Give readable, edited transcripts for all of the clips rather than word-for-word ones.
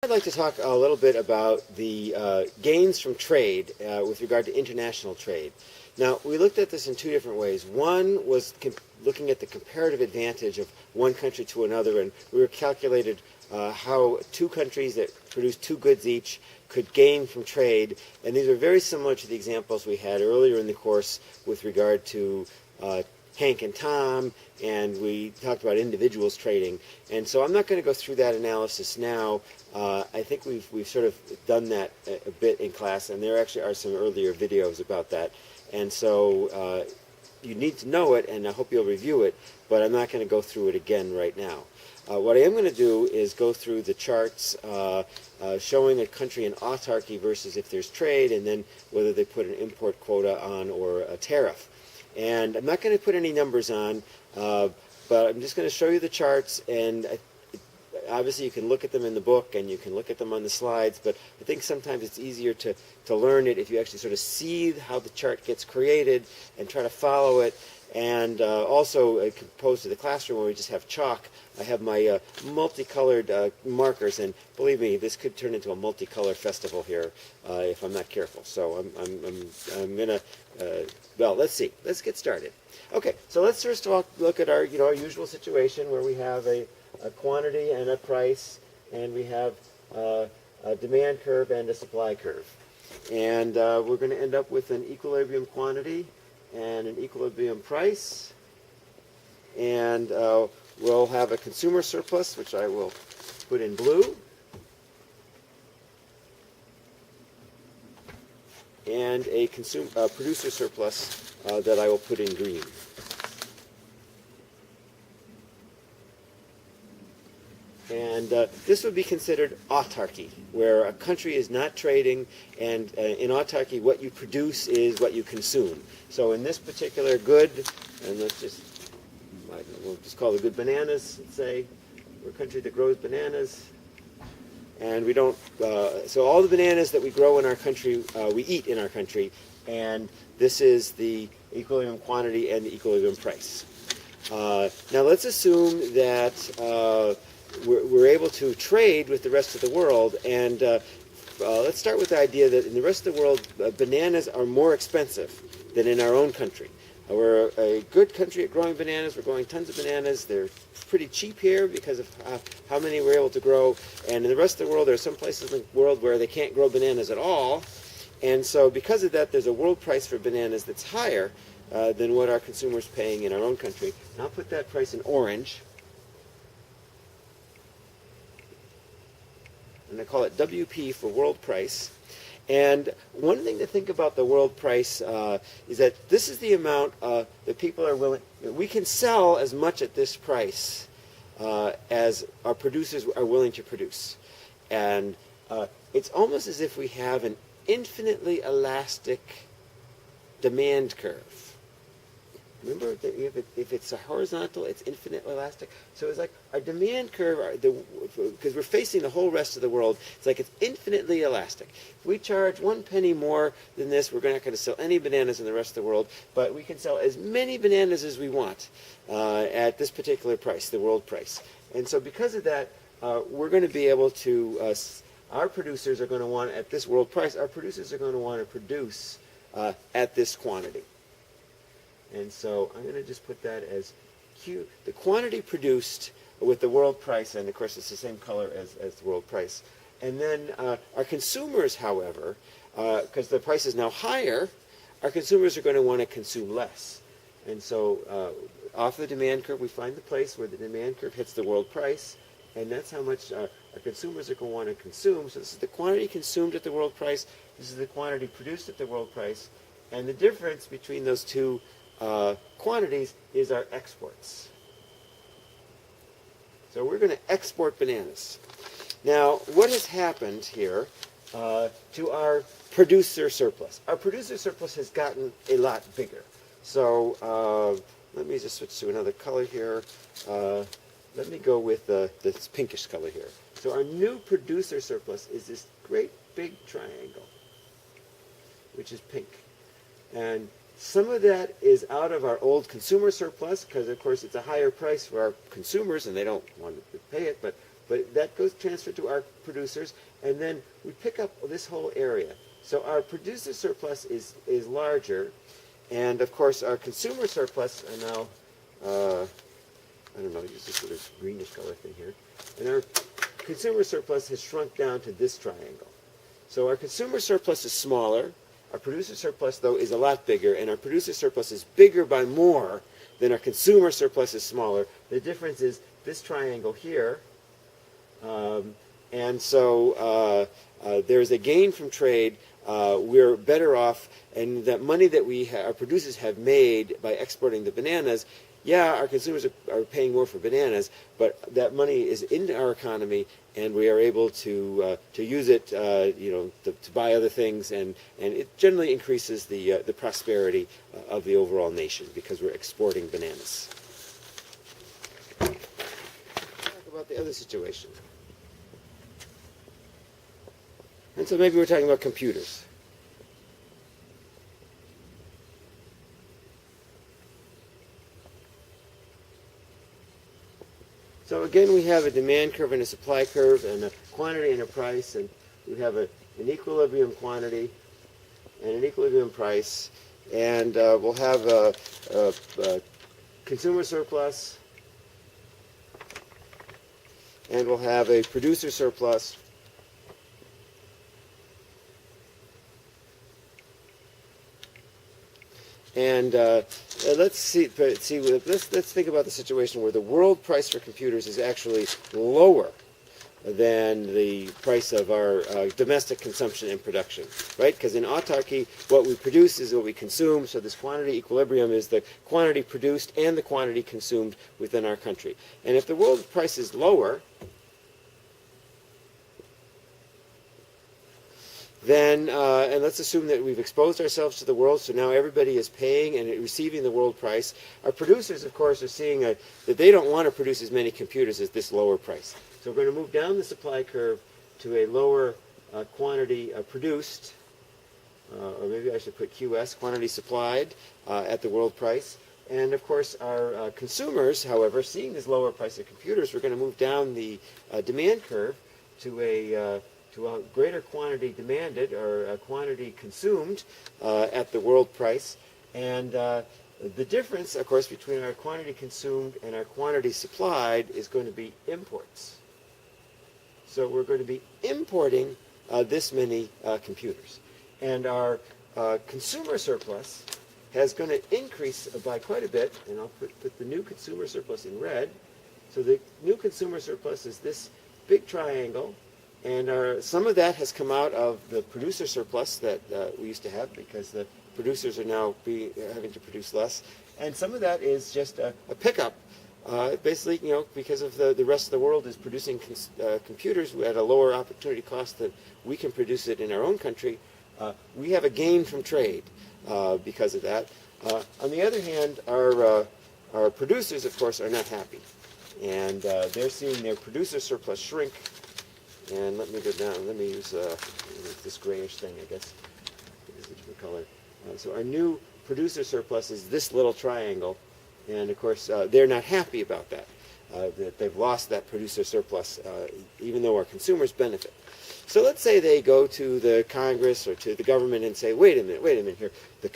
I'd like to talk a little bit about the gains from trade with regard to international trade. Now, we looked at this in two different ways. One was looking at the comparative advantage of one country to another, and we calculated how two countries that produce two goods each could gain from trade. And these are very similar to the examples we had earlier in the course with regard to Hank and Tom, and we talked about individuals trading. And so I'm not going to go through that analysis now. I think we've sort of done that a bit in class, and there actually are some earlier videos about that. And so you need to know it, and I hope you'll review it, but I'm not going to go through it again right now. What I am going to do is go through the charts showing a country in autarchy versus if there's trade, and then whether they put an import quota on or a tariff. And I'm not going to put any numbers on, but I'm just going to show you the charts, and obviously you can look at them in the book and you can look at them on the slides, but I think sometimes it's easier to learn it if you actually sort of see how the chart gets created and try to follow it. And also, opposed to the classroom where we just have chalk, I have my multicolored markers, and believe me, this could turn into a multicolor festival here if I'm not careful. So I'm gonna well, let's see. Let's get started. Okay, so let's first of all look at our our usual situation where we have a quantity and a price, and we have a demand curve and a supply curve, and we're going to end up with an equilibrium quantity and an equilibrium price, and we'll have a consumer surplus, which I will put in blue, and a producer surplus that I will put in green. And this would be considered autarchy, where a country is not trading, and in autarchy what you produce is what you consume. So in this particular good, and let's just, we'll just call the good bananas, let's say. We're a country that grows bananas. And we don't, so all the bananas that we grow in our country, we eat in our country, and this is the equilibrium quantity and the equilibrium price. Now let's assume that we're able to trade with the rest of the world, and let's start with the idea that in the rest of the world, bananas are more expensive than in our own country. We're a good country at growing bananas. We're growing tons of bananas. They're pretty cheap here because of how many we're able to grow. And in the rest of the world, there are some places in the world where they can't grow bananas at all. And so because of that, there's a world price for bananas that's higher than what our consumers are paying in our own country. And I'll put that price in orange. And I call it WP for world price. And one thing to think about the world price is that this is the amount that people are willing, we can sell as much at this price as our producers are willing to produce. And it's almost as if we have an infinitely elastic demand curve. Remember, if it's a horizontal, it's infinitely elastic. So it's like our demand curve, because we're facing the whole rest of the world, it's like it's infinitely elastic. If we charge 1 penny more than this, we're not going to sell any bananas in the rest of the world, but we can sell as many bananas as we want at this particular price, the world price. And so because of that, we're going to be able to, our producers are going to want, at this world price, our producers are going to want to produce at this quantity. And so I'm going to just put that as Q, the quantity produced with the world price, and of course it's the same color as the world price. And then our consumers, however, because the price is now higher, our consumers are going to want to consume less. And so off the demand curve, we find the place where the demand curve hits the world price, and that's how much our consumers are going to want to consume. So this is the quantity consumed at the world price, this is the quantity produced at the world price, and the difference between those two quantities is our exports. So we're going to export bananas. Now, what has happened here to our producer surplus? Our producer surplus has gotten a lot bigger. So let me just switch to another color here. Let me go with this pinkish color here. So our new producer surplus is this great big triangle, which is pink. And some of that is out of our old consumer surplus because, of course, it's a higher price for our consumers and they don't want to pay it. But but that goes transferred to our producers, and then we pick up this whole area. So our producer surplus is larger, and of course our consumer surplus, and now, I don't know, use this sort of greenish color thing here, and our consumer surplus has shrunk down to this triangle. So our consumer surplus is smaller, our producer surplus, though, is a lot bigger, and our producer surplus is bigger by more than our consumer surplus is smaller. The difference is this triangle here, and so there's a gain from trade. We're better off, and that money that our producers have made by exporting the bananas, yeah, our consumers are paying more for bananas, but that money is in our economy, and we are able to use it, to buy other things, and it generally increases the prosperity of the overall nation because we're exporting bananas. Talk about the other situation. And so maybe we're talking about computers. So again, we have a demand curve and a supply curve, and a quantity and a price, and we have an equilibrium quantity and an equilibrium price, and we'll have a consumer surplus, and we'll have a producer surplus, and let's think about the situation where the world price for computers is actually lower than the price of our domestic consumption and production, right? Because in autarchy, what we produce is what we consume, so this quantity equilibrium is the quantity produced and the quantity consumed within our country. And if the world price is lower, then, and let's assume that we've exposed ourselves to the world, so now everybody is paying and receiving the world price. Our producers, of course, are seeing that they don't want to produce as many computers at this lower price. So we're going to move down the supply curve to a lower quantity produced, or maybe I should put QS, quantity supplied at the world price. And of course, our consumers, however, seeing this lower price of computers, we're going to move down the demand curve to a greater quantity demanded or a quantity consumed at the world price. And the difference, of course, between our quantity consumed and our quantity supplied is going to be imports. So we're going to be importing this many computers. And our consumer surplus is going to increase by quite a bit, and I'll put the new consumer surplus in red. So the new consumer surplus is this big triangle, and some of that has come out of the producer surplus that we used to have because the producers are now having to produce less, and some of that is just a pickup. Basically, because of the rest of the world is producing computers at a lower opportunity cost than we can produce it in our own country, we have a gain from trade because of that. On the other hand, our producers, of course, are not happy, and they're seeing their producer surplus shrink. And let me go down. Let me use this grayish thing, I guess. This is a different color. So our new producer surplus is this little triangle. And, of course, they're not happy about that, that they've lost that producer surplus, even though our consumers benefit. So let's say they go to the Congress or to the government and say, wait a minute here. The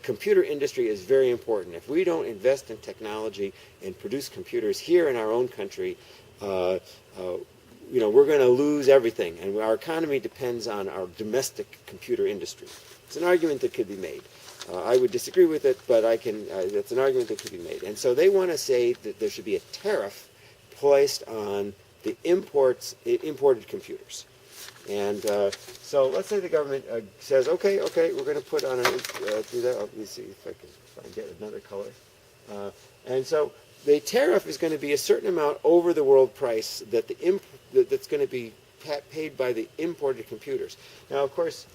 computer industry is very important. If we don't invest in technology and produce computers here in our own country, we're going to lose everything, and our economy depends on our domestic computer industry. It's an argument that could be made. I would disagree with it, but it's an argument that could be made. And so they want to say that there should be a tariff placed on the imported computers. And so let's say the government says, okay, we're going to put on do that. Let me see if I can get another color. And so the tariff is going to be a certain amount over the world price that's going to be paid by the imported computers. Now, of course,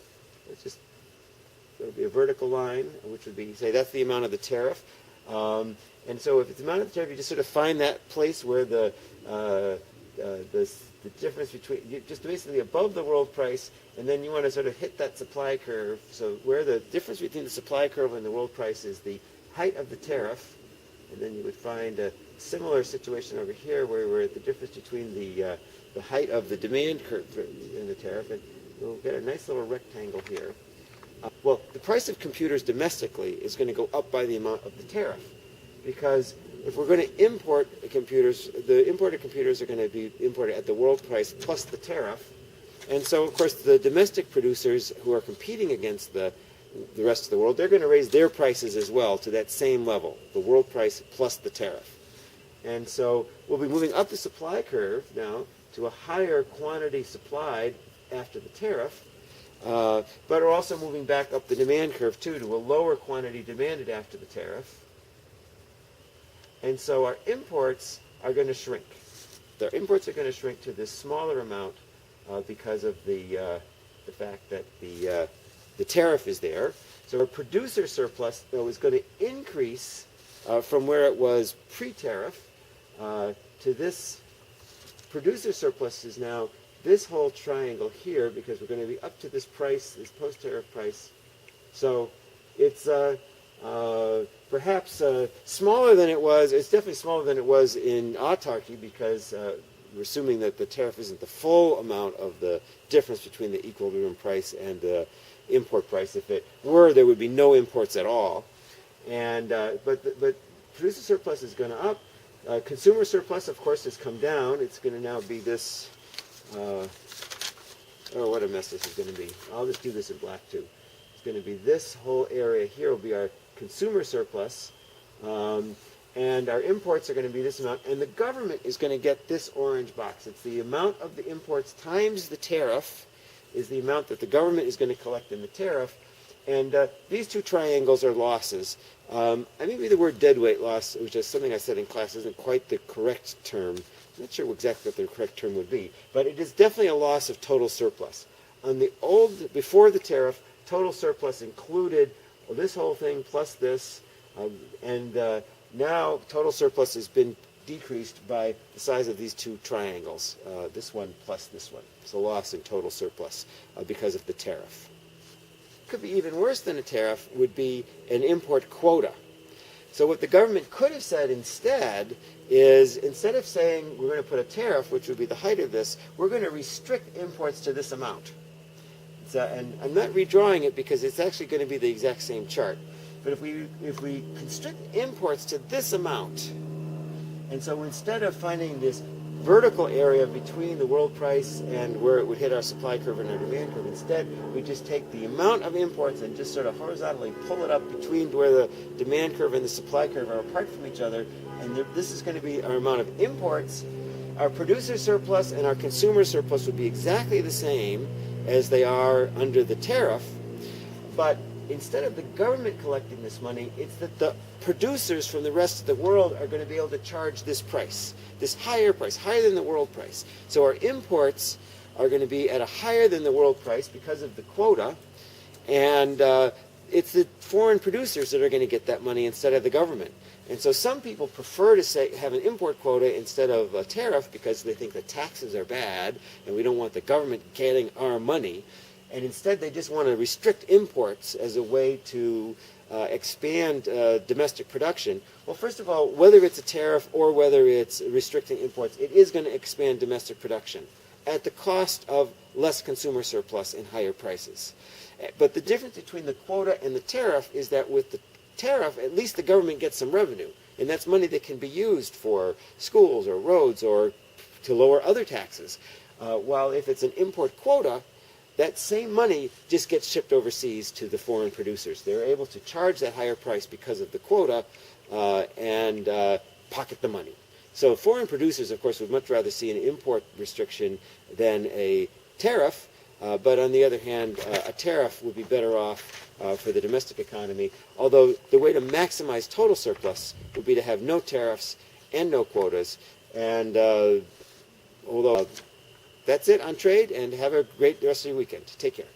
there'll be a vertical line, which would be, say, that's the amount of the tariff. And so if it's the amount of the tariff, you just sort of find that place where the difference between, just basically above the world price, and then you want to sort of hit that supply curve. So where the difference between the supply curve and the world price is the height of the tariff, and then you would find similar situation over here where we're at the difference between the height of the demand curve and the tariff, and we'll get a nice little rectangle here. Well, the price of computers domestically is going to go up by the amount of the tariff, because if we're going to import computers, the imported computers are going to be imported at the world price plus the tariff. And so, of course, the domestic producers who are competing against the rest of the world, they're going to raise their prices as well to that same level, the world price plus the tariff. And so we'll be moving up the supply curve now to a higher quantity supplied after the tariff, but we're also moving back up the demand curve too to a lower quantity demanded after the tariff. And so our imports are going to shrink. The imports are going to shrink to this smaller amount because of the fact that the tariff is there. So our producer surplus, though, is going to increase from where it was pre-tariff to this producer surplus is now this whole triangle here, because we're going to be up to this price, this post-tariff price. So it's perhaps smaller than it was. It's definitely smaller than it was in autarchy, because we're assuming that the tariff isn't the full amount of the difference between the equilibrium price and the import price. If it were, there would be no imports at all. And but producer surplus is going to up. Consumer surplus, of course, has come down. It's going to now be this. Oh, what a mess this is going to be. I'll just do this in black too. It's going to be this whole area here will be our consumer surplus, and our imports are going to be this amount, and the government is going to get this orange box. It's the amount of the imports times the tariff is the amount that the government is going to collect in the tariff, and these two triangles are losses. Maybe the word deadweight loss, which is something I said in class, isn't quite the correct term. I'm not sure exactly what the correct term would be, but it is definitely a loss of total surplus. On the old, before the tariff, total surplus included this whole thing plus this, and now total surplus has been decreased by the size of these two triangles, this one plus this one. So loss in total surplus because of the tariff. Could be even worse than a tariff would be an import quota. So what the government could have said instead is, instead of saying we're going to put a tariff, which would be the height of this, we're going to restrict imports to this amount. And I'm not redrawing it because it's actually going to be the exact same chart. But if we constrict imports to this amount, and so instead of finding this vertical area between the world price and where it would hit our supply curve and our demand curve, instead we just take the amount of imports and just sort of horizontally pull it up between where the demand curve and the supply curve are apart from each other, and this is going to be our amount of imports. Our producer surplus and our consumer surplus would be exactly the same as they are under the tariff, but instead of the government collecting this money, it's that the producers from the rest of the world are going to be able to charge this price, this higher price, higher than the world price. So our imports are going to be at a higher than the world price because of the quota, and it's the foreign producers that are going to get that money instead of the government. And so some people prefer to have an import quota instead of a tariff because they think the taxes are bad and we don't want the government getting our money. And instead they just want to restrict imports as a way to expand domestic production. Well, first of all, whether it's a tariff or whether it's restricting imports, it is going to expand domestic production at the cost of less consumer surplus and higher prices. But the difference between the quota and the tariff is that with the tariff, at least the government gets some revenue, and that's money that can be used for schools or roads or to lower other taxes. While if it's an import quota, that same money just gets shipped overseas to the foreign producers. They're able to charge that higher price because of the quota and pocket the money. So foreign producers, of course, would much rather see an import restriction than a tariff. But on the other hand, a tariff would be better off for the domestic economy, although the way to maximize total surplus would be to have no tariffs and no quotas. And although that's it on trade, and have a great rest of your weekend. Take care.